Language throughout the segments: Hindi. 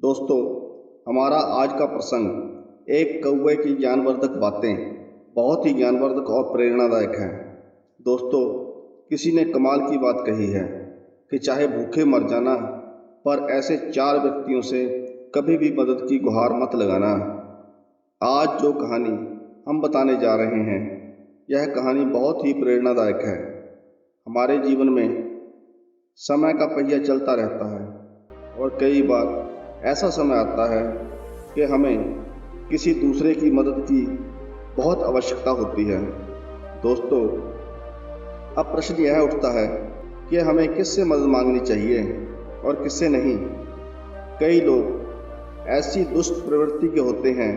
दोस्तों, हमारा आज का प्रसंग एक कौवे की ज्ञानवर्धक बातें बहुत ही ज्ञानवर्धक और प्रेरणादायक है। दोस्तों, किसी ने कमाल की बात कही है कि चाहे भूखे मर जाना, पर ऐसे 4 व्यक्तियों से कभी भी मदद की गुहार मत लगाना। आज जो कहानी हम बताने जा रहे हैं, यह कहानी बहुत ही प्रेरणादायक है। हमारे जीवन में समय का पहिया चलता रहता है और कई बार ऐसा समय आता है कि हमें किसी दूसरे की मदद की बहुत आवश्यकता होती है। दोस्तों, अब प्रश्न यह उठता है कि हमें किससे मदद मांगनी चाहिए और किससे नहीं। कई लोग ऐसी दुष्ट प्रवृत्ति के होते हैं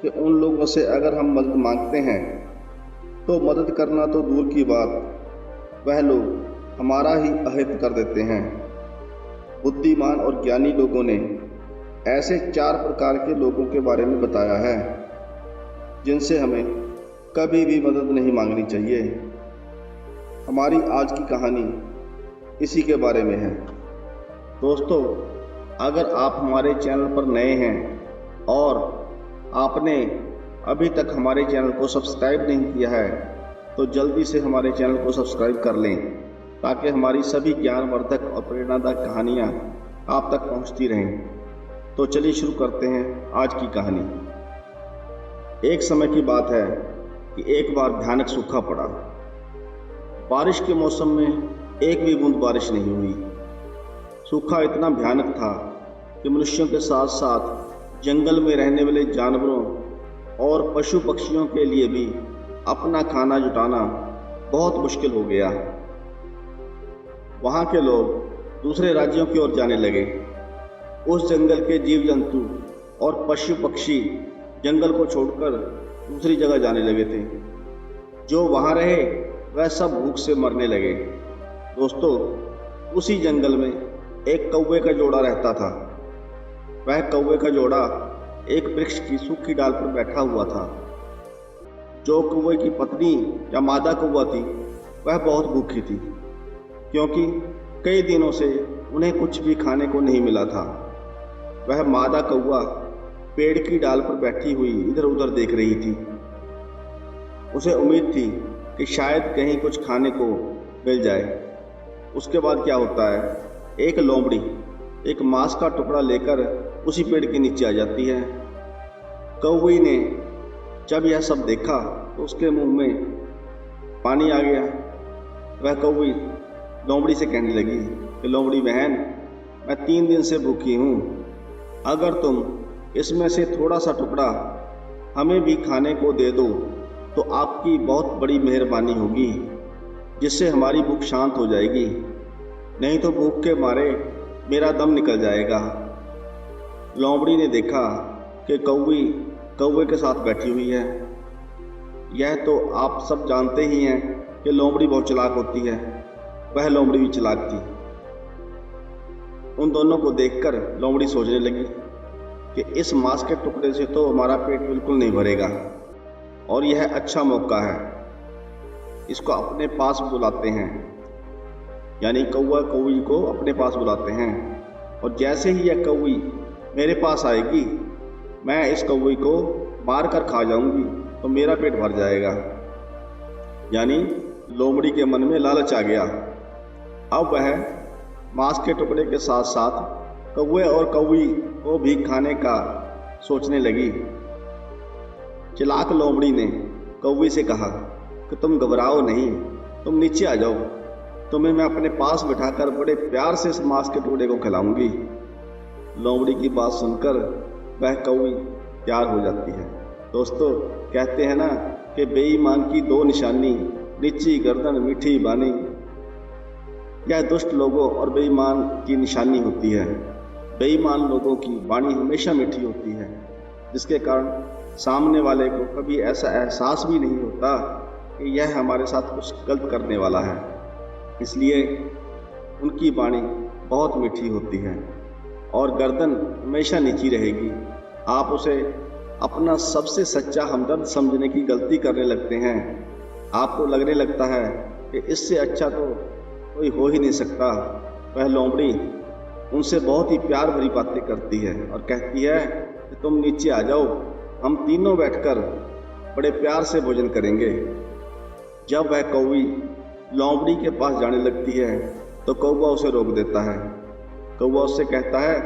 कि उन लोगों से अगर हम मदद मांगते हैं तो मदद करना तो दूर की बात, वह लोग हमारा ही अहित कर देते हैं। बुद्धिमान और ज्ञानी लोगों ने ऐसे 4 प्रकार के लोगों के बारे में बताया है जिनसे हमें कभी भी मदद नहीं मांगनी चाहिए। हमारी आज की कहानी इसी के बारे में है। दोस्तों, अगर आप हमारे चैनल पर नए हैं और आपने अभी तक हमारे चैनल को सब्सक्राइब नहीं किया है तो जल्दी से हमारे चैनल को सब्सक्राइब कर लें ताकि हमारी सभी ज्ञानवर्धक और प्रेरणादायक कहानियाँ आप तक पहुँचती रहें। तो चलिए शुरू करते हैं आज की कहानी। एक समय की बात है कि एक बार भयानक सूखा पड़ा। बारिश के मौसम में एक भी बूंद बारिश नहीं हुई। सूखा इतना भयानक था कि मनुष्यों के साथ साथ जंगल में रहने वाले जानवरों और पशु पक्षियों के लिए भी अपना खाना जुटाना बहुत मुश्किल हो गया। वहाँ के लोग दूसरे राज्यों की ओर जाने लगे। उस जंगल के जीव जंतु और पशु पक्षी जंगल को छोड़कर दूसरी जगह जाने लगे थे। जो वहाँ रहे वह सब भूख से मरने लगे। दोस्तों, उसी जंगल में एक कौवे का जोड़ा रहता था। वह कौवे का जोड़ा एक वृक्ष की सूखी डाल पर बैठा हुआ था। जो कौवे की पत्नी या मादा कौवा थी वह बहुत भूखी थी, क्योंकि कई दिनों से उन्हें कुछ भी खाने को नहीं मिला था। वह मादा कौवा पेड़ की डाल पर बैठी हुई इधर उधर देख रही थी। उसे उम्मीद थी कि शायद कहीं कुछ खाने को मिल जाए। उसके बाद क्या होता है, एक लोमड़ी एक मांस का टुकड़ा लेकर उसी पेड़ के नीचे आ जाती है। कौवे ने जब यह सब देखा तो उसके मुंह में पानी आ गया। वह कौवी लोमड़ी से कहने लगी कि लोमड़ी बहन, मैं 3 दिन से भूखी हूँ। अगर तुम इसमें से थोड़ा सा टुकड़ा हमें भी खाने को दे दो तो आपकी बहुत बड़ी मेहरबानी होगी, जिससे हमारी भूख शांत हो जाएगी। नहीं तो भूख के मारे मेरा दम निकल जाएगा। लोमड़ी ने देखा कि कौवी कौवे के साथ बैठी हुई है। यह तो आप सब जानते ही हैं कि लोमड़ी बहुत चालाक होती है। वह लोमड़ी भी चालाक थी। उन दोनों को देखकर लोमड़ी सोचने लगी कि इस मांस के टुकड़े से तो हमारा पेट बिल्कुल नहीं भरेगा और यह अच्छा मौका है। इसको अपने पास बुलाते हैं, यानी कौवा कौवी को अपने पास बुलाते हैं, और जैसे ही यह कौवी मेरे पास आएगी मैं इस कौवे को मार कर खा जाऊंगी तो मेरा पेट भर जाएगा। यानी लोमड़ी के मन में लालच आ गया। अब वह मांस के टुकड़े के साथ साथ कौवे और कौवी को भी खाने का सोचने लगी। चालाक लोमड़ी ने कौवी से कहा कि तुम घबराओ नहीं, तुम नीचे आ जाओ, तुम्हें मैं अपने पास बिठाकर बड़े प्यार से इस मांस के टुकड़े को खिलाऊंगी। लोमड़ी की बात सुनकर वह कौवी तैयार हो जाती है। दोस्तों, कहते हैं ना कि बेईमान की 2 निशानी, नीची गर्दन मीठी बानी। यह दुष्ट लोगों और बेईमान की निशानी होती है। बेईमान लोगों की वाणी हमेशा मीठी होती है, जिसके कारण सामने वाले को कभी ऐसा एहसास भी नहीं होता कि यह हमारे साथ कुछ गलत करने वाला है। इसलिए उनकी वाणी बहुत मीठी होती है और गर्दन हमेशा नीची रहेगी। आप उसे अपना सबसे सच्चा हमदर्द समझने की गलती करने लगते हैं। आपको लगने लगता है कि इससे अच्छा तो कोई हो ही नहीं सकता। वह लोमड़ी उनसे बहुत ही प्यार भरी बातें करती है और कहती है कि तुम नीचे आ जाओ, हम तीनों बैठकर बड़े प्यार से भोजन करेंगे। जब वह कौवी लोमड़ी के पास जाने लगती है तो कौवा उसे रोक देता है। कौवा उससे कहता है,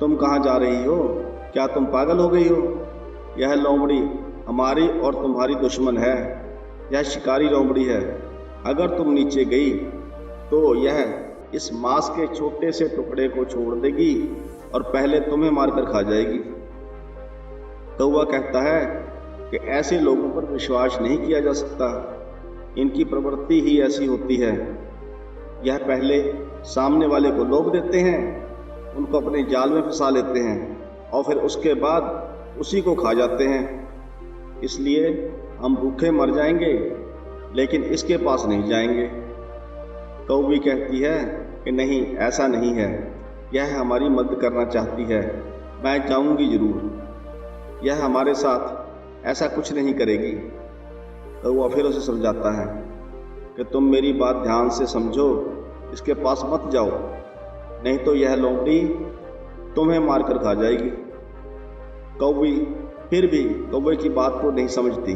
तुम कहाँ जा रही हो? क्या तुम पागल हो गई हो? यह लोमड़ी हमारी और तुम्हारी दुश्मन है। यह शिकारी लोमड़ी है। अगर तुम नीचे गई तो यह इस मांस के छोटे से टुकड़े को छोड़ देगी और पहले तुम्हें मारकर खा जाएगी। कौवा कहता है कि ऐसे लोगों पर विश्वास नहीं किया जा सकता, इनकी प्रवृत्ति ही ऐसी होती है। यह पहले सामने वाले को लोभ देते हैं, उनको अपने जाल में फंसा लेते हैं और फिर उसके बाद उसी को खा जाते हैं। इसलिए हम भूखे मर जाएंगे लेकिन इसके पास नहीं जाएंगे। कौवी कहती है कि नहीं, ऐसा नहीं है, यह हमारी मदद करना चाहती है, मैं जाऊंगी जरूर, यह हमारे साथ ऐसा कुछ नहीं करेगी। कौवा फिर उसे समझाता है कि तुम मेरी बात ध्यान से समझो, इसके पास मत जाओ, नहीं तो यह लोमड़ी तुम्हें मारकर खा जाएगी। कौवी फिर भी कौवे की बात को नहीं समझती।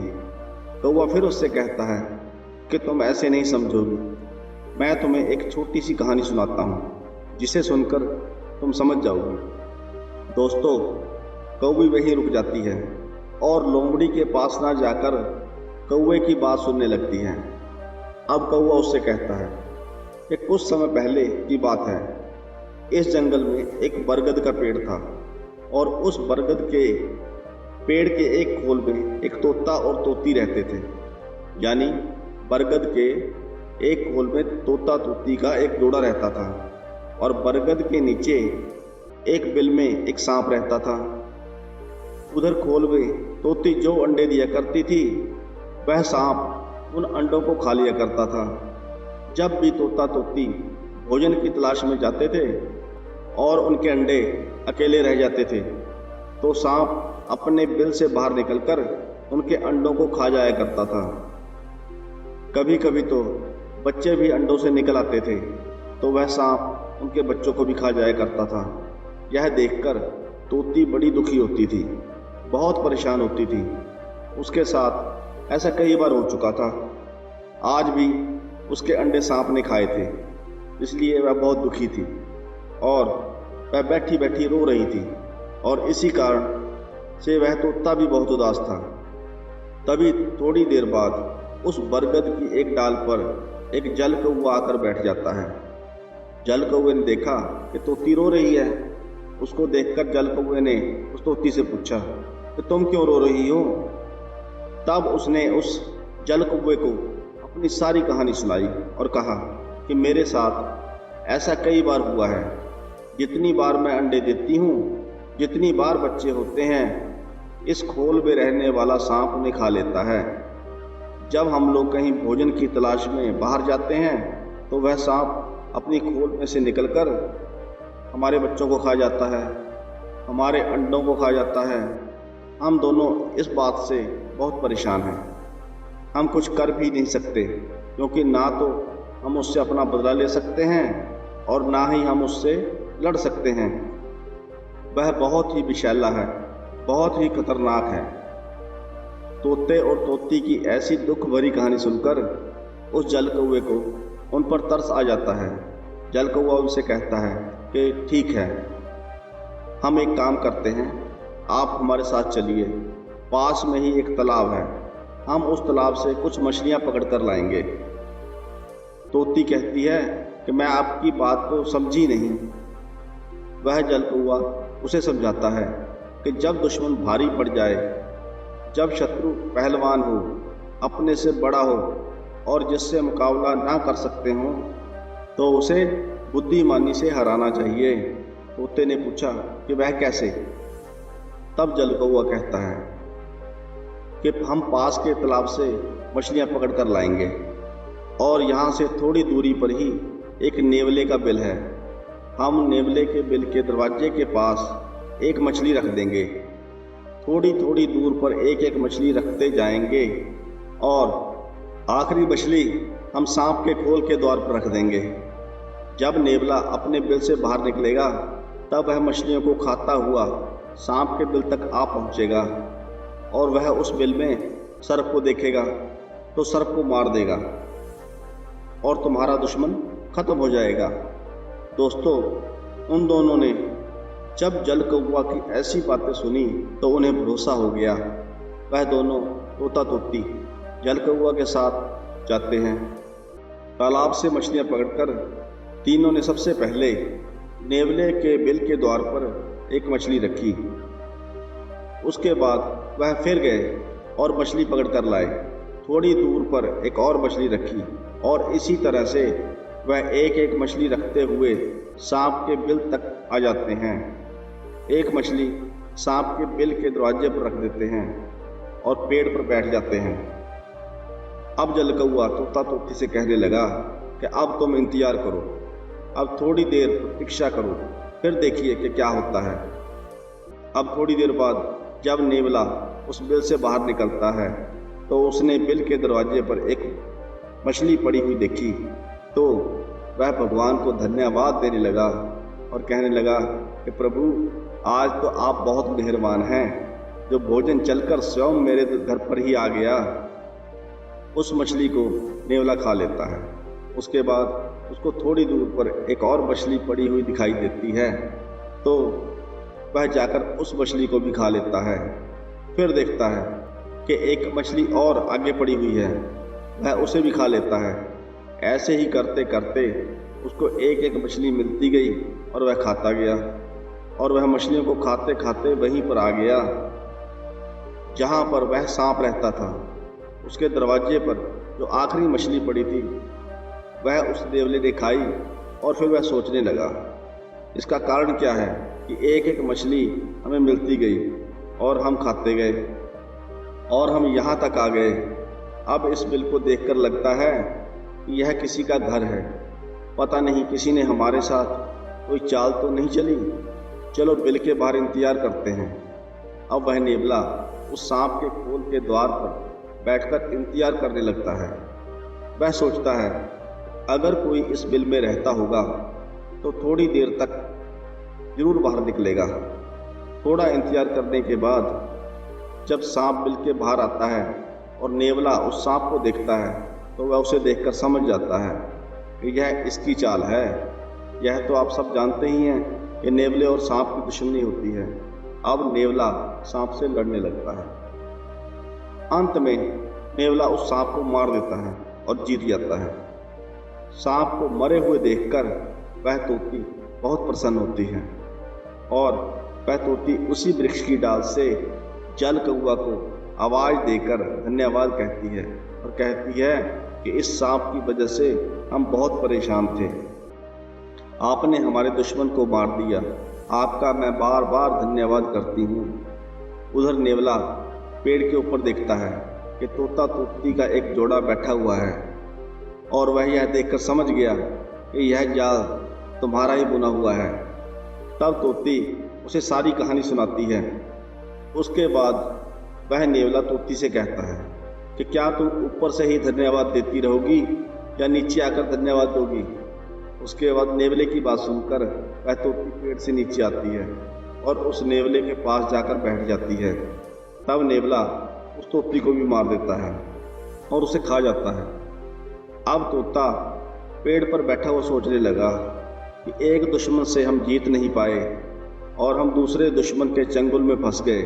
कौवा फिर उससे कहता है कि तुम ऐसे नहीं समझोगी, मैं तुम्हें एक छोटी सी कहानी सुनाता हूँ जिसे सुनकर तुम समझ जाओगी। दोस्तों, कौवी वहीं रुक जाती है और लोमड़ी के पास ना जाकर कौवे की बात सुनने लगती है। अब कौवा उससे कहता है कि कुछ समय पहले की बात है, इस जंगल में एक बरगद का पेड़ था और उस बरगद के पेड़ के एक खोल में एक तोता और तोती रहते थे। यानी बरगद के एक खोल में तोता तोती का एक जोड़ा रहता था और बरगद के नीचे एक बिल में एक सांप रहता था। उधर खोल में तोती जो अंडे दिया करती थी, वह सांप उन अंडों को खा लिया करता था। जब भी तोता तोती भोजन की तलाश में जाते थे और उनके अंडे अकेले रह जाते थे, तो सांप अपने बिल से बाहर निकलकर उनके अंडों को खा जाया करता था। कभी कभी तो बच्चे भी अंडों से निकल आते थे, तो वह सांप उनके बच्चों को भी खा जाया करता था। यह देखकर तोती बड़ी दुखी होती थी, बहुत परेशान होती थी। उसके साथ ऐसा कई बार हो चुका था। आज भी उसके अंडे सांप ने खाए थे, इसलिए वह बहुत दुखी थी और वह बैठी बैठी रो रही थी और इसी कारण से वह तोता भी बहुत उदास था। तभी थोड़ी देर बाद उस बरगद की एक डाल पर एक जल कौवा आकर बैठ जाता है। जल कौवे ने देखा कि तोती रो रही है। उसको देखकर जल कौवे ने उस तोती से पूछा कि तुम क्यों रो रही हो? तब उसने उस जल कौवे को अपनी सारी कहानी सुनाई और कहा कि मेरे साथ ऐसा कई बार हुआ है। जितनी बार मैं अंडे देती हूँ, जितनी बार बच्चे होते हैं, इस खोल में रहने वाला सांप उन्हें खा लेता है। जब हम लोग कहीं भोजन की तलाश में बाहर जाते हैं तो वह सांप अपनी खोल में से निकलकर हमारे बच्चों को खा जाता है, हमारे अंडों को खा जाता है। हम दोनों इस बात से बहुत परेशान हैं। हम कुछ कर भी नहीं सकते, क्योंकि ना तो हम उससे अपना बदला ले सकते हैं और ना ही हम उससे लड़ सकते हैं। वह बहुत ही विषैला है, बहुत ही खतरनाक है। तोते और तोती की ऐसी दुख भरी कहानी सुनकर उस जल कौवे को उन पर तरस आ जाता है। जल कौवा उनसे कहता है कि ठीक है, हम एक काम करते हैं, आप हमारे साथ चलिए। पास में ही एक तालाब है, हम उस तालाब से कुछ मछलियां पकड़ कर लाएंगे। तोती कहती है कि मैं आपकी बात को समझी नहीं। वह जल कौवा उसे समझाता है कि जब दुश्मन भारी पड़ जाए, जब शत्रु पहलवान हो, अपने से बड़ा हो और जिससे मुकाबला ना कर सकते हों, तो उसे बुद्धिमानी से हराना चाहिए। तोते ने पूछा कि वह कैसे? तब जल कौवा कहता है कि हम पास के तालाब से मछलियां पकड़ कर लाएंगे और यहाँ से थोड़ी दूरी पर ही एक नेवले का बिल है। हम नेवले के बिल के दरवाजे के पास एक मछली रख देंगे। थोड़ी थोड़ी दूर पर एक एक मछली रखते जाएंगे और आखिरी मछली हम सांप के खोल के द्वार पर रख देंगे। जब नेवला अपने बिल से बाहर निकलेगा तब वह मछलियों को खाता हुआ सांप के बिल तक आ पहुंचेगा और वह उस बिल में सर्प को देखेगा तो सर्प को मार देगा और तुम्हारा दुश्मन खत्म हो जाएगा। दोस्तों, उन दोनों ने जब जल कौवा की ऐसी बातें सुनी तो उन्हें भरोसा हो गया। वह दोनों तोता तोती जल कौवा के साथ जाते हैं। तालाब से मछलियां पकड़कर तीनों ने सबसे पहले नेवले के बिल के द्वार पर एक मछली रखी। उसके बाद वह फिर गए और मछली पकड़ कर लाए। थोड़ी दूर पर एक और मछली रखी और इसी तरह से वह एक एक मछली रखते हुए सांप के बिल तक आ जाते हैं। एक मछली सांप के बिल के दरवाजे पर रख देते हैं और पेड़ पर बैठ जाते हैं। अब जल कौवा तोता तोती से कहने लगा कि अब तुम इंतजार करो, अब थोड़ी देर प्रतीक्षा करो, फिर देखिए कि क्या होता है। अब थोड़ी देर बाद जब नेवला उस बिल से बाहर निकलता है तो उसने बिल के दरवाजे पर एक मछली पड़ी हुई देखी तो वह भगवान को धन्यवाद देने लगा और कहने लगा कि प्रभु, आज तो आप बहुत मेहरबान हैं, जो भोजन चलकर स्वयं मेरे घर पर ही आ गया। उस मछली को नेवला खा लेता है। उसके बाद उसको थोड़ी दूर पर एक और मछली पड़ी हुई दिखाई देती है तो वह जाकर उस मछली को भी खा लेता है। फिर देखता है कि एक मछली और आगे पड़ी हुई है, वह उसे भी खा लेता है। ऐसे ही करते करते उसको एक एक मछली मिलती गई और वह खाता गया और वह मछलियों को खाते खाते वहीं पर आ गया जहाँ पर वह सांप रहता था। उसके दरवाजे पर जो आखिरी मछली पड़ी थी वह उस नेवले ने खाई और फिर वह सोचने लगा, इसका कारण क्या है कि एक एक मछली हमें मिलती गई और हम खाते गए और हम यहाँ तक आ गए। अब इस बिल को देखकर लगता है कि यह किसी का घर है। पता नहीं किसी ने हमारे साथ कोई चाल तो नहीं चली। चलो बिल के बाहर इंतजार करते हैं। अब वह नेवला उस सांप के खोल के द्वार पर बैठकर इंतजार करने लगता है। वह सोचता है, अगर कोई इस बिल में रहता होगा तो थोड़ी देर तक जरूर बाहर निकलेगा। थोड़ा इंतजार करने के बाद जब सांप बिल के बाहर आता है और नेवला उस सांप को देखता है तो वह उसे देखकर समझ जाता है कि यह इसकी चाल है। यह तो आप सब जानते ही हैं कि नेवले और सांप की दुश्मनी होती है। अब नेवला सांप से लड़ने लगता है। अंत में नेवला उस सांप को मार देता है और जीत जाता है। सांप को मरे हुए देखकर वह तोती बहुत प्रसन्न होती है और वह तोती उसी वृक्ष की डाल से जल कौवा को आवाज देकर धन्यवाद कहती है और कहती है कि इस सांप की वजह से हम बहुत परेशान थे। आपने हमारे दुश्मन को मार दिया, आपका मैं बार बार धन्यवाद करती हूँ। उधर नेवला पेड़ के ऊपर देखता है कि तोता तोती का एक जोड़ा बैठा हुआ है और वह यह देखकर समझ गया कि यह जाल तुम्हारा ही बुना हुआ है। तब तोती उसे सारी कहानी सुनाती है। उसके बाद वह नेवला तोती से कहता है कि क्या तुम ऊपर से ही धन्यवाद देती रहोगी या नीचे आकर धन्यवाद दोगी। उसके बाद नेवले की बात सुनकर वह तोती पेड़ से नीचे आती है और उस नेवले के पास जाकर बैठ जाती है। तब नेवला उस तोती को भी मार देता है और उसे खा जाता है। अब तोता पेड़ पर बैठा हुआ सोचने लगा कि एक दुश्मन से हम जीत नहीं पाए और हम दूसरे दुश्मन के चंगुल में फंस गए।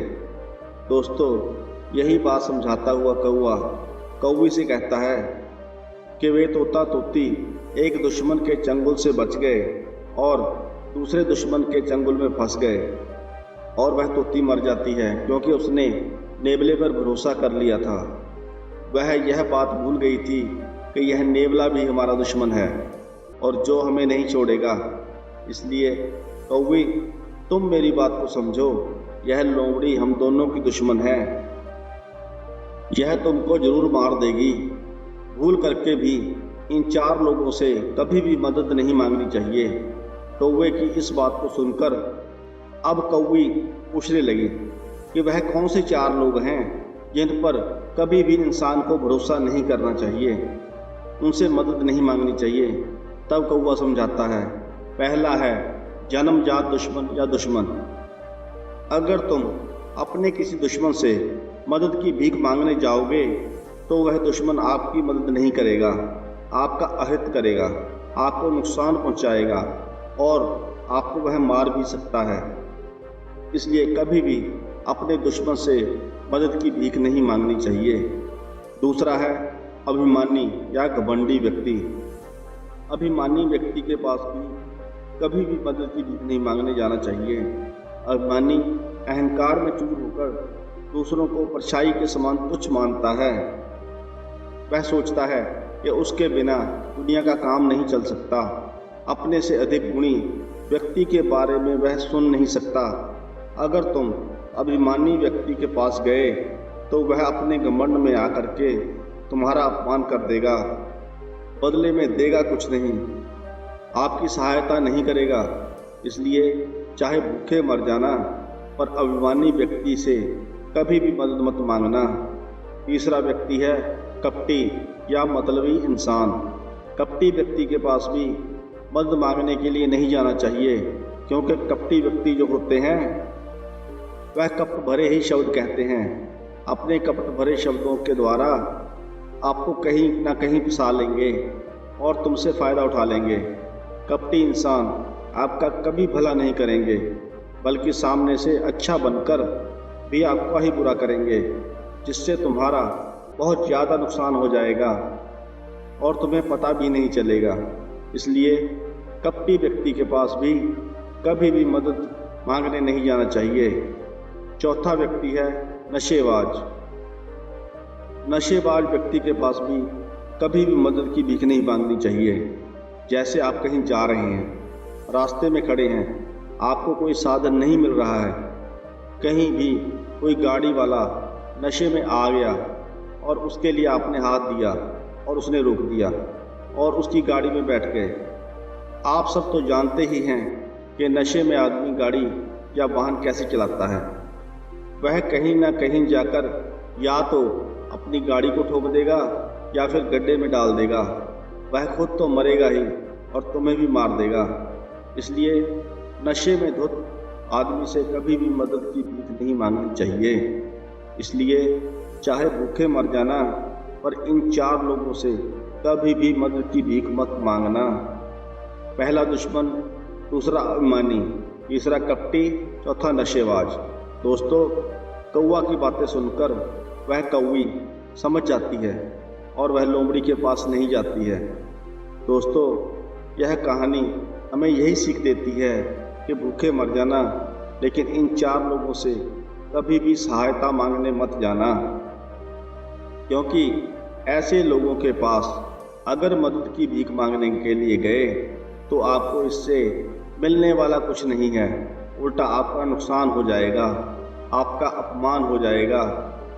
दोस्तों, यही बात समझाता हुआ कौवा कौवी से कहता है कि वे तोता तोती एक दुश्मन के चंगुल से बच गए और दूसरे दुश्मन के चंगुल में फंस गए और वह तोती मर जाती है क्योंकि उसने नेवले पर भरोसा कर लिया था। वह यह बात भूल गई थी कि यह नेवला भी हमारा दुश्मन है और जो हमें नहीं छोड़ेगा। इसलिए कौवी, तुम मेरी बात को समझो, यह लोमड़ी हम दोनों की दुश्मन है। यह तुमको जरूर मार देगी। भूल करके भी इन 4 लोगों से कभी भी मदद नहीं मांगनी चाहिए। कौवे की इस बात को सुनकर अब कौवी पूछने लगी कि वह कौन से 4 लोग हैं जिन पर कभी भी इंसान को भरोसा नहीं करना चाहिए, उनसे मदद नहीं मांगनी चाहिए। तब कौवा समझाता है, पहला है जन्मजात दुश्मन या दुश्मन। अगर तुम अपने किसी दुश्मन से मदद की भीख मांगने जाओगे तो वह दुश्मन आपकी मदद नहीं करेगा, आपका अहित करेगा, आपको नुकसान पहुंचाएगा और आपको वह मार भी सकता है। इसलिए कभी भी अपने दुश्मन से मदद की भीख नहीं मांगनी चाहिए। दूसरा है अभिमानी या घमंडी व्यक्ति। अभिमानी व्यक्ति के पास भी कभी भी मदद की भीख नहीं मांगने जाना चाहिए। अभिमानी अहंकार में चूर होकर दूसरों को परछाई के समान तुच्छ मानता है। वह सोचता है कि उसके बिना दुनिया का काम नहीं चल सकता। अपने से अधिक गुणी व्यक्ति के बारे में वह सुन नहीं सकता। अगर तुम अभिमानी व्यक्ति के पास गए तो वह अपने घमंड में आकर के तुम्हारा अपमान कर देगा, बदले में देगा कुछ नहीं, आपकी सहायता नहीं करेगा। इसलिए चाहे भूखे मर जाना, पर अभिमानी व्यक्ति से कभी भी मदद मत मांगना। तीसरा व्यक्ति है कपटी या मतलबी इंसान। कपटी व्यक्ति के पास भी मदद मांगने के लिए नहीं जाना चाहिए, क्योंकि कपटी व्यक्ति जो होते हैं वह कपट भरे ही शब्द कहते हैं। अपने कपट भरे शब्दों के द्वारा आपको कहीं ना कहीं फंसा लेंगे और तुमसे फ़ायदा उठा लेंगे। कपटी इंसान आपका कभी भला नहीं करेंगे, बल्कि सामने से अच्छा बनकर भी आपका ही बुरा करेंगे, जिससे तुम्हारा बहुत ज़्यादा नुकसान हो जाएगा और तुम्हें पता भी नहीं चलेगा। इसलिए कपटी व्यक्ति के पास भी कभी भी मदद मांगने नहीं जाना चाहिए। चौथा व्यक्ति है नशेबाज। नशेबाज व्यक्ति के पास भी कभी भी मदद की भीख नहीं मांगनी चाहिए। जैसे आप कहीं जा रहे हैं, रास्ते में खड़े हैं, आपको कोई साधन नहीं मिल रहा है, कहीं भी कोई गाड़ी वाला नशे में आ गया और उसके लिए आपने हाथ दिया और उसने रोक दिया और उसकी गाड़ी में बैठ गए। आप सब तो जानते ही हैं कि नशे में आदमी गाड़ी या वाहन कैसे चलाता है। वह कहीं ना कहीं जाकर या तो अपनी गाड़ी को ठोक देगा या फिर गड्ढे में डाल देगा। वह खुद तो मरेगा ही और तुम्हें भी मार देगा। इसलिए नशे में धुत आदमी से कभी भी मदद की भीख नहीं मांगनी चाहिए। इसलिए चाहे भूखे मर जाना, पर इन 4 लोगों से कभी भी मदद की भीख मत मांगना। पहला दुश्मन, दूसरा अभिमानी, तीसरा कपटी, चौथा नशेबाज। दोस्तों, कौवा की बातें सुनकर वह कौवी समझ जाती है और वह लोमड़ी के पास नहीं जाती है। दोस्तों, यह कहानी हमें यही सीख देती है कि भूखे मर जाना, लेकिन इन 4 लोगों से कभी भी सहायता मांगने मत जाना, क्योंकि ऐसे लोगों के पास अगर मदद की भीख मांगने के लिए गए तो आपको इससे मिलने वाला कुछ नहीं है, उल्टा आपका नुकसान हो जाएगा, आपका अपमान हो जाएगा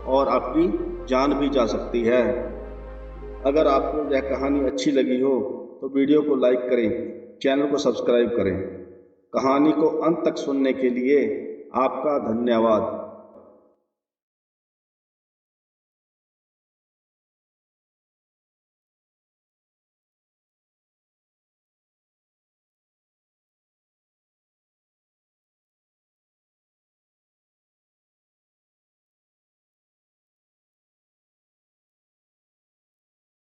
और आपकी जान भी जा सकती है। अगर आपको यह कहानी अच्छी लगी हो तो वीडियो को लाइक करें, चैनल को सब्सक्राइब करें। कहानी को अंत तक सुनने के लिए आपका धन्यवाद।